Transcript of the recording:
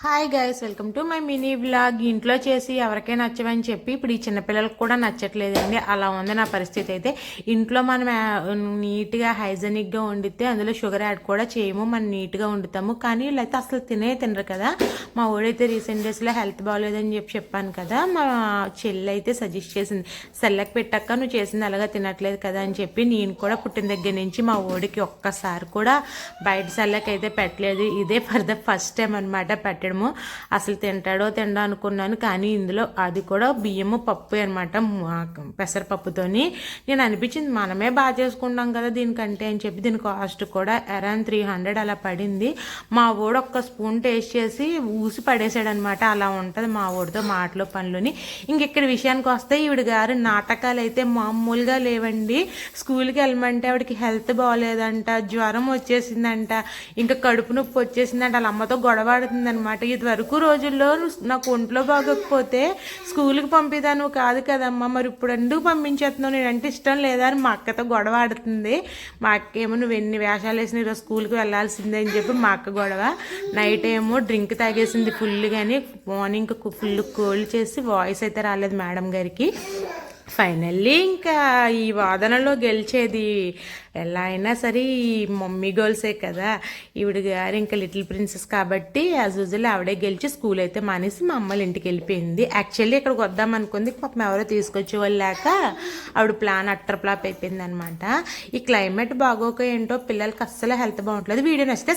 Hi guys, welcome to my mini vlog. ఇంట్లో చేసి ఎవరికైనా నచ్చవని చెప్పి ఇప్పుడు ఈ చిన్నపిల్లలకు కూడా నచ్చట్లేదండి. అలా ఉంది నా పరిస్థితి అయితే. ఇంట్లో మనం నీట్గా హైజెనిక్గా వండితే అందులో షుగర్ యాడ్ కూడా చేయము, మనం నీట్గా వండుతాము. కానీ వీళ్ళైతే అసలు తినరు కదా. మా ఊడైతే రీసెంట్ డేస్లో హెల్త్ బాగోలేదని చెప్పాను కదా. మా చెల్లి అయితే సజెస్ట్ చేసింది, సెల్లకి పెట్టాక నువ్వు చేసింది అలాగా తినట్లేదు కదా అని చెప్పి. నేను కూడా పుట్టిన దగ్గర నుంచి మా ఊడికి ఒక్కసారి కూడా బయట సెల్లకి అయితే పెట్టలేదు. ఇదే ఫర్ ద ఫస్ట్ టైం అనమాట పెట్టడము. అసలు తింటాడో తిండా అనుకున్నాను, కానీ ఇందులో అది కూడా బియ్యము పప్పు అనమాట, పెసరపప్పుతోని. నేను అనిపించింది మనమే బాగా చేసుకుంటాం కదా దీనికంటే అని చెప్పి. దీని కాస్ట్ కూడా అరౌండ్ 300 అలా పడింది. మా ఊడు ఒక్క స్పూన్ టేస్ట్ చేసి ఊసి పడేసాడు అనమాట. అలా ఉంటుంది మా ఊడితో మాటలు పనులని. ఇంకెక్కడ విషయానికి వస్తే ఈవిడ గారు నాటకాలు అయితే మామూలుగా లేవండి. స్కూల్కి వెళ్ళమంటే ఆవిడకి హెల్త్ బాగోలేదంట, జ్వరం వచ్చేసిందంట, ఇంకా కడుపు నొప్పి వచ్చేసిందంట. వాళ్ళ అమ్మతో గొడవ ఆడుతుంది అనమాట. ఇది వరకు రోజుల్లో నాకు ఒంట్లో బాగోకపోతే స్కూల్కి పంపిదాను కాదు కదమ్మా, మరి ఇప్పుడు ఎందుకు పంపించేస్తున్నావు, నేనంటే ఇష్టం లేదా అని మా అక్కతో గొడవ ఆడుతుంది. మా అక్క ఏమో నువ్వు ఎన్ని వేషాలు వేసిన ఈరోజు స్కూల్కి వెళ్ళాల్సిందే అని చెప్పి మా అక్క గొడవ. నైట్ ఏమో డ్రింక్ తాగేసింది ఫుల్, కానీ మార్నింగ్ ఫుల్ కోల్డ్ చేసి వాయిస్ అయితే రాలేదు మేడం గారికి. ఫైనల్లీ ఇంకా ఈ వాదనలో గెలిచేది ఎలా అయినా సరే ఈ మమ్మీ గర్ల్సే కదా. ఈవిడ గారు ఇంకా లిటిల్ ప్రిన్సెస్ కాబట్టి యాజ్ యూజువల్ ఆవిడే గెలిచి స్కూల్ అయితే మానేసి మా అమ్మల ఇంటికి వెళ్ళిపోయింది. యాక్చువల్లీ ఇక్కడికి వద్దాం అనుకుంది, పాపం ఎవరో తీసుకొచ్చే వాళ్ళు లేక ఆవిడ ప్లాన్ అట్టర్ ఫ్లాప్ అయిపోయింది అనమాట. ఈ క్లైమేట్ బాగోక ఏంటో పిల్లలకి అస్సలు హెల్త్ బాగుంటుంది. వీడియో నచ్చితే